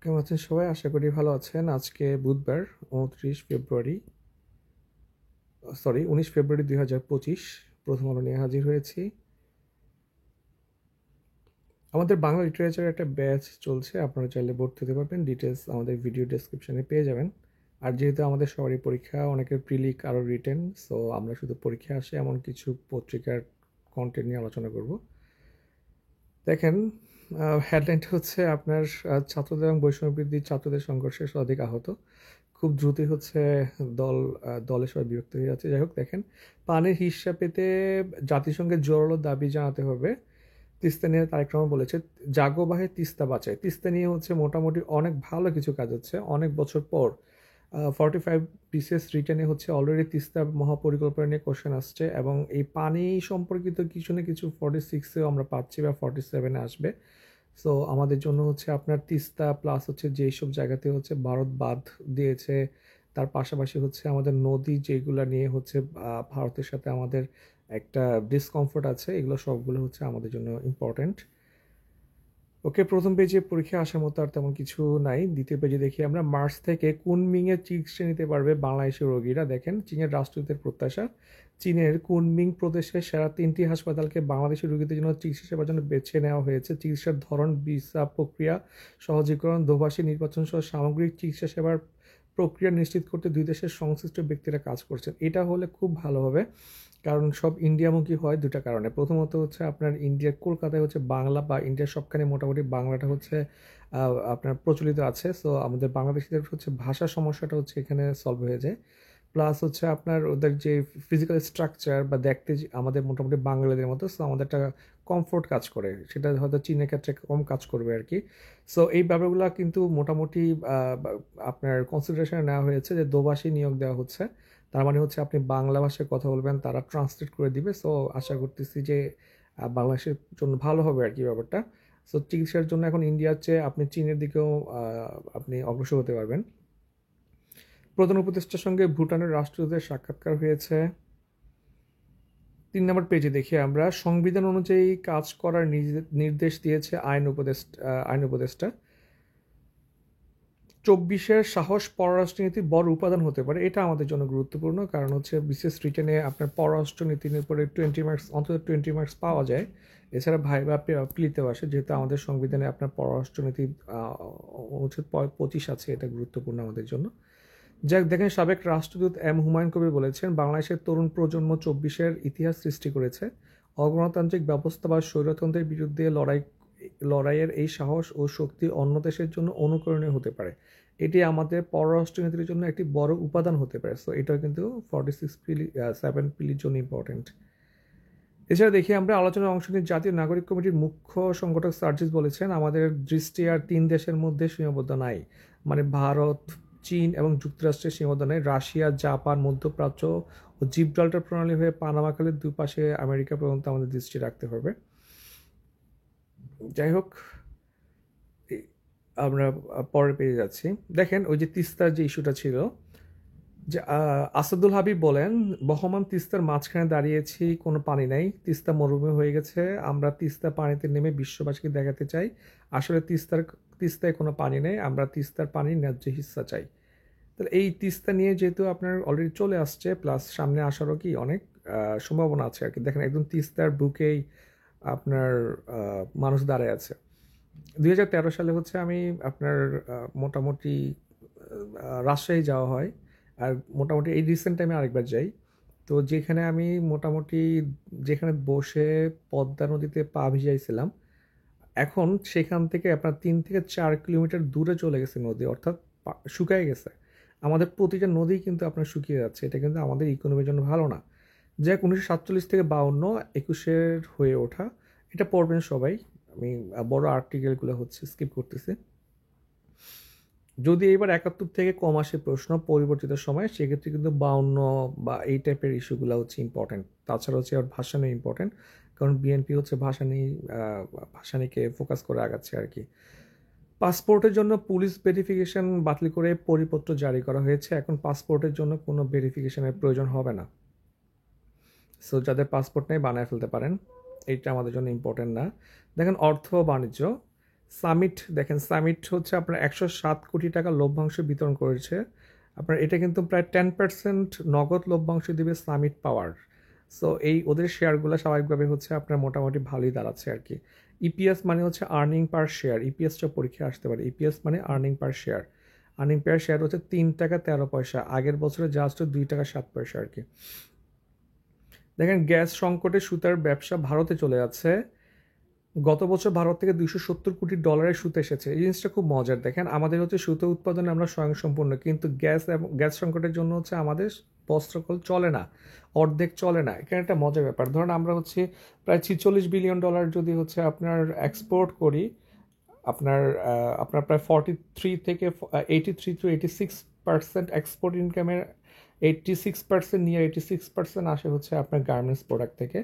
কেমন আছেন সবাই? আশা করি ভালো আছেন। আজকে বুধবার 19 ফেব্রুয়ারি 2025। প্রথম আলো নিয়ে হাজির হয়েছি। আমাদের বাংলা লিটারেচারের একটা ব্যাচ চলছে, আপনারা চাইলে ভর্তি হতে পারবেন। ডিটেলস আমাদের ভিডিও ডেসক্রিপশনে পেয়ে যাবেন। আর যেহেতু আমাদের সবারই পরীক্ষা, অনেকের প্রিলিক আরও রিটেন, সো আমরা শুধু পরীক্ষা আসে এমন কিছু পত্রিকার কন্টেন্ট নিয়ে আলোচনা করব। দেখেন, হেডলাইনটা হচ্ছে আপনার ছাত্রদের এবং বৈষম্য বৃদ্ধি, ছাত্রদের সংঘর্ষে শতাধিক আহত। খুব দ্রুতই হচ্ছে দলে সবাই বিরক্ত হয়ে যাচ্ছে। যাই হোক, দেখেন, পানির হিস্যা পেতে জাতিসংঘের জোরালো দাবি জানাতে হবে। তিস্তা নিয়ে তারেক রহমান বলেছে, জাগো বাহে তিস্তা বাঁচায়। তিস্তা নিয়ে হচ্ছে মোটামুটি অনেক ভালো কিছু কাজ হচ্ছে অনেক বছর পর। 45 বিসিএস রিটেনে হচ্ছে অলরেডি তিস্তা মহাপরিকল্পনা নিয়ে কোশ্চেন আসছে, এবং এই পানি সম্পর্কিত কিছু না কিছু 46-এও আমরা পাচ্ছি বা 47-এ আসবে। সো আমাদের জন্য হচ্ছে আপনার তিস্তা প্লাস হচ্ছে যেই সব জায়গাতে হচ্ছে ভারত বাঁধ দিয়েছে, তার পাশাপাশি হচ্ছে আমাদের নদী যেগুলো নিয়ে হচ্ছে ভারতের সাথে আমাদের একটা ডিসকমফোর্ট আছে, এগুলো সবগুলো হচ্ছে আমাদের জন্য ইম্পর্ট্যান্ট। ওকে, প্রথম পেজে পরীক্ষা আসার মতো আর তেমন কিছু নাই। দ্বিতীয় পেজে দেখি আমরা, মার্চ থেকে কুনমিংয়ে চিকিৎসা নিতে পারবে বাংলাদেশের রোগীরা। দেখেন, চীনের রাষ্ট্রদূতের প্রত্যাশা, চীনের কুনমিং প্রদেশের সেরা 3টি হাসপাতালকে বাংলাদেশের রোগীদের জন্য চিকিৎসা সেবার জন্য বেছে নেওয়া হয়েছে। চিকিৎসার ধরন, ভিসা প্রক্রিয়া সহজীকরণ, দোভাষী নির্বাচন সহ সামগ্রিক চিকিৎসা সেবার প্রক্রিয়া নিশ্চিত করতে দুই দেশের সংশ্লিষ্ট ব্যক্তিরা কাজ করছেন। এটা হলে খুব ভালো হবে, কারণ সব ইন্ডিয়ামুখী হয় দুটা কারণে। প্রথমত হচ্ছে আপনার ইন্ডিয়ার কলকাতায় হচ্ছে বাংলা, বা ইন্ডিয়ার সবখানে মোটামুটি বাংলাটা হচ্ছে আপনার প্রচলিত আছে। সো আমাদের বাংলাদেশিদের হচ্ছে ভাষা সমস্যাটা হচ্ছে এখানে সলভ হয়ে যায়। প্লাস হচ্ছে আপনার ওদের যে ফিজিক্যাল স্ট্রাকচার বা দেখতে আমাদের মোটামুটি বাঙালিদের মতো, সো আমাদের একটা কমফোর্ট কাজ করে, সেটা হয়তো চীনের ক্ষেত্রে কম কাজ করবে আর কি। সো এই ব্যাপারগুলো কিন্তু মোটামুটি আপনার কনসিডারেশনে নেওয়া হয়েছে, যে দোভাষী নিয়োগ দেওয়া হচ্ছে। তার মানে হচ্ছে আপনি বাংলা ভাষায় কথা বলবেন, তারা ট্রান্সলেট করে দিবে। সো আশা করতেছি যে বাংলাদেশের জন্য ভালো হবে আর কি ব্যাপারটা। সো চিকিৎসার জন্য এখন ইন্ডিয়ার চেয়ে আপনি চীনের দিকেও আপনি অগ্রসর হতে পারবেন। প্রধান উপদেষ্টার সঙ্গে ভুটানের রাষ্ট্রদূতের সাক্ষাৎকার হয়েছে। 3 নম্বর পেজে দেখি আমরা, সংবিধান অনুযায়ী কাজ করার নির্দেশ দিয়েছে আইন উপদেষ্টা। 24-এর সাহস পররাষ্ট্রনীতির বড় উপাদান হতে পারে, এটা আমাদের জন্য গুরুত্বপূর্ণ। কারণ হচ্ছে বিশেষ রিটেনে আপনার পররাষ্ট্রনীতির উপরে 20 মার্কস, অন্তত 20 মার্কস পাওয়া যায়। এছাড়া ভাইবা প্লিতেও আসে, যেহেতু আমাদের সংবিধানে আপনার পররাষ্ট্রনীতি অনুচ্ছেদ 25 আছে, এটা গুরুত্বপূর্ণ আমাদের জন্য। যাক, দেখেন, সাবেক রাষ্ট্রদূত হুমায়ুন কবির বলেছেন, বাংলাদেশের তরুণ প্রজন্ম 24-এর ইতিহাস সৃষ্টি করেছে। অগণতান্ত্রিক ব্যবস্থা বা স্বৈরতন্ত্রের বিরুদ্ধে লড়াইয়ের এই সাহস ও শক্তি অন্য দেশের জন্য অনুকরণীয় হতে পারে। এটি আমাদের পররাষ্ট্রনীতির জন্য একটি বড় উপাদান হতে পারে। সো এটাও কিন্তু 7 পিলির জন্য ইম্পর্টেন্ট। এছাড়া দেখি আমরা, আলোচনার অংশ নিয়ে জাতীয় নাগরিক কমিটির মুখ্য সংগঠক সার্জিস বলেছেন, আমাদের দৃষ্টি আর 3 দেশের মধ্যে সীমাবদ্ধ নাই। মানে ভারত, চীন এবং যুক্তরাষ্ট্রের সীমাবদ্ধ নাই, রাশিয়া, জাপান, মধ্যপ্রাচ্য ও জিব্রাল্টার প্রণালী হয়ে পানামা খালের দুপাশে আমেরিকা পর্যন্ত আমাদের দৃষ্টি রাখতে হবে। যাই হোক, আমরা পরে পেয়ে যাচ্ছি। দেখেন, ওই যে তিস্তার যে ইস্যুটা ছিল, যে আসাদুল হাবিব বলেন, বহমান তিস্তার মাঝখানে দাঁড়িয়েছি, কোনো পানি নাই, তিস্তা মরুভূমি হয়ে গেছে। আমরা তিস্তা পানিতে নেমে বিশ্ববাসীকে দেখাতে চাই আসলে তিস্তায় কোনো পানি নেই, আমরা তিস্তার পানির ন্যায্য হিস্সা চাই। তাহলে এই তিস্তা নিয়ে যেহেতু আপনার অলরেডি চলে আসছে, প্লাস সামনে আসারও কি অনেক সম্ভাবনা আছে আর কি। দেখেন, একদম তিস্তার বুকেই আপনার মানুষ দাঁড়ায় আছে। 2013 সালে হচ্ছে আমি আপনার মোটামুটি রাজশাহী যাওয়া হয়। আর মোটামুটি এই রিসেন্ট টাইমে আরেকবার যাই। তো যেখানে আমি মোটামুটি যেখানে বসে পদ্মা নদীতে পা ভিজাইছিলাম, এখন সেখান থেকে আপনার 3 থেকে 4 কিলোমিটার দূরে চলে গেছে নদী, অর্থাৎ শুকায় গেছে। আমাদের প্রতিটা নদী কিন্তু আপনার শুকিয়ে যাচ্ছে, এটা কিন্তু আমাদের ইকোনমির জন্য ভালো না। যাক, 1947 থেকে 52, 21-এর হয়ে ওঠা, এটা পড়বেন সবাই। আমি বড় আর্টিকেলগুলো হচ্ছে স্কিপ করতেছি। যদি এবার 71 থেকে কম আসে প্রশ্ন পরিবর্তিত সময়, সেক্ষেত্রে কিন্তু 52 বা এই টাইপের ইস্যুগুলো হচ্ছে ইম্পর্টেন্ট। তাছাড়া হচ্ছে আর ভাষা নিয়ে ইম্পর্টেন্ট, কারণ বিএনপি হচ্ছে ভাষা নিয়ে ফোকাস করে আগাচ্ছে আর কি। পাসপোর্টের জন্য পুলিশ ভেরিফিকেশন বাতিল করে পরিপত্র জারি করা হয়েছে। এখন পাসপোর্টের জন্য কোনো ভেরিফিকেশনের প্রয়োজন হবে না। সো যাদের পাসপোর্ট নেই বানায় ফেলতে পারেন, এইটা আমাদের জন্য ইম্পর্টেন্ট না। দেখেন, অর্থ ও বাণিজ্য, সামিট দেখেন, সামিট হচ্ছে আপনার 107 কোটি টাকা লভ্যাংশ বিতরণ করেছে। আপনার এটা কিন্তু প্রায় 10% নগদ লভ্যাংশ দিবে সামিট পাওয়ার। সো এই ওদের শেয়ারগুলো স্বাভাবিকভাবে হচ্ছে আপনার মোটামুটি ভালোই দাঁড়াচ্ছে আর কি। ইপিএস মানে হচ্ছে আর্নিং পার শেয়ার, ইপিএসটা পরীক্ষা আসতে পারে। ইপিএস মানে আর্নিং পার শেয়ার, আর্নিং পার শেয়ার হচ্ছে 3 টাকা 13 পয়সা, আগের বছরে জাস্ট 2 টাকা 7 পয়সা আর কি। দেখেন গ্যাস সংকটে সুতার ব্যবসা ভারতে চলে যাচ্ছে। গত বছর ভারত থেকে $270 কোটি সুতো এসেছে। এই জিনিসটা খুব মজার। দেখেন আমাদের হচ্ছে সুতো উৎপাদনে আমরা স্বয়ংসম্পূর্ণ, কিন্তু গ্যাস এবং গ্যাস সংকটের জন্য হচ্ছে আমাদের বস্ত্রকল চলে না, অর্ধেক চলে না। এখানে একটা মজার ব্যাপার, ধরুন আমরা হচ্ছে প্রায় $46 বিলিয়ন যদি হচ্ছে আপনার এক্সপোর্ট করি, আপনার আপনার প্রায় 43 থেকে 83 to 86% এক্সপোর্ট ইনকামের 86% নিয়ে 86% আসে হচ্ছে আপনার গার্মেন্টস প্রোডাক্ট থেকে।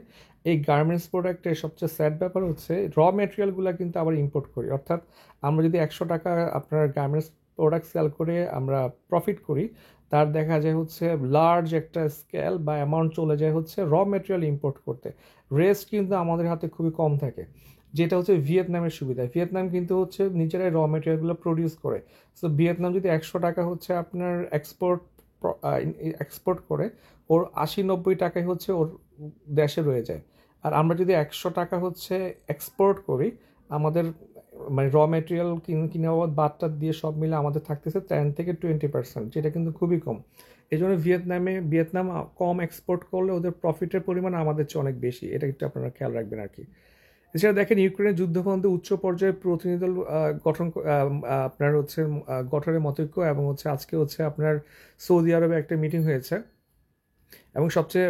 এই গার্মেন্টস প্রোডাক্টের সবচেয়ে স্যাড ব্যাপার হচ্ছে মেটেরিয়ালগুলো কিন্তু আবার ইম্পোর্ট করি। অর্থাৎ আমরা যদি 100 টাকা আপনার গার্মেন্টস প্রোডাক্ট সেল করে আমরা প্রফিট করি, তার দেখা যায় হচ্ছে লার্জ একটা স্কেল বা অ্যামাউন্ট চলে যায় হচ্ছে মেটেরিয়াল ইম্পোর্ট করতে। রেস্ট কিন্তু আমাদের হাতে খুবই কম থাকে, যেটা হচ্ছে ভিয়েতনামের সুবিধা। ভিয়েতনাম কিন্তু হচ্ছে নিজেরাই মেটেরিয়ালগুলো প্রডিউস করে। সো ভিয়েতনাম যদি 100 টাকা হচ্ছে আপনার এক্সপোর্ট করে, ওর 80-90 টাকায় হচ্ছে ওর দেশে রয়ে যায়। আর আমরা যদি 100 টাকা হচ্ছে এক্সপোর্ট করি, আমাদের মানে মেটেরিয়াল কিনে বাদটা দিয়ে সব মিলে আমাদের থাকতেছে 10 থেকে 20%, যেটা কিন্তু খুবই কম। এই জন্য ভিয়েতনাম কম এক্সপোর্ট করলে ওদের প্রফিটের পরিমাণ আমাদের চেয়ে অনেক বেশি, এটা একটু আপনারা খেয়াল রাখবেন আর কি। এছাড়া দেখেন ইউক্রেনের যুদ্ধবন্ধে উচ্চ পর্যায়ের প্রতিনিধি দল আপনার হচ্ছে গঠনের মতৈক্য, এবং হচ্ছে আজকে হচ্ছে আপনার সৌদি আরবে একটা মিটিং হয়েছে। এবং সবচেয়ে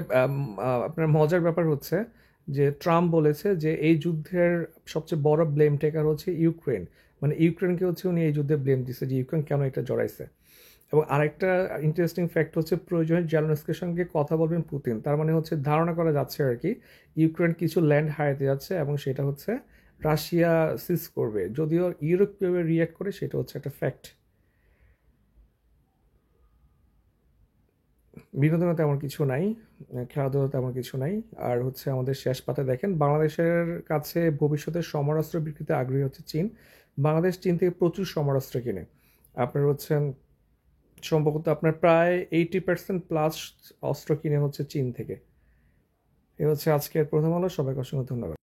আপনার মজার ব্যাপার হচ্ছে যে ট্রাম্প বলেছে যে এই যুদ্ধের সবচেয়ে বড় ব্লেম টেকার হচ্ছে ইউক্রেন। মানে ইউক্রেনকে হচ্ছে উনি এই যুদ্ধে ব্লেম দিচ্ছে যে ইউক্রেন কেন এটা জড়াইছে। এবং আরেকটা ইন্টারেস্টিং ফ্যাক্ট হচ্ছে প্রয়োজনে জেলেনস্কির সঙ্গে কথা বলবেন পুতিন। তার মানে হচ্ছে ধারণা করা যাচ্ছে আর কি ইউক্রেন কিছু ল্যান্ড হারাতে যাচ্ছে, এবং সেটা হচ্ছে রাশিয়া সিজ করবে। যদিও ইউরোপ কীভাবে রিয়্যাক্ট করে সেটা হচ্ছে একটা ফ্যাক্ট। বিনোদনে তেমন কিছু নাই, খেলাধুলা তেমন কিছু নাই। আর হচ্ছে আমাদের শেষ পাতায় দেখেন বাংলাদেশের কাছে ভবিষ্যতের সমরাস্ত্র বিক্রিতে আগ্রহী হচ্ছে চীন। বাংলাদেশ চীন থেকে প্রচুর সমরাস্ত্র কিনে। আপনার হচ্ছে সম্ভবত আপনার প্রায় 80%+ অস্ত্র কিনে হচ্ছে চীন থেকে। এ হচ্ছে আজকের প্রথম আলো। সবাইকে অসংখ্য ধন্যবাদ।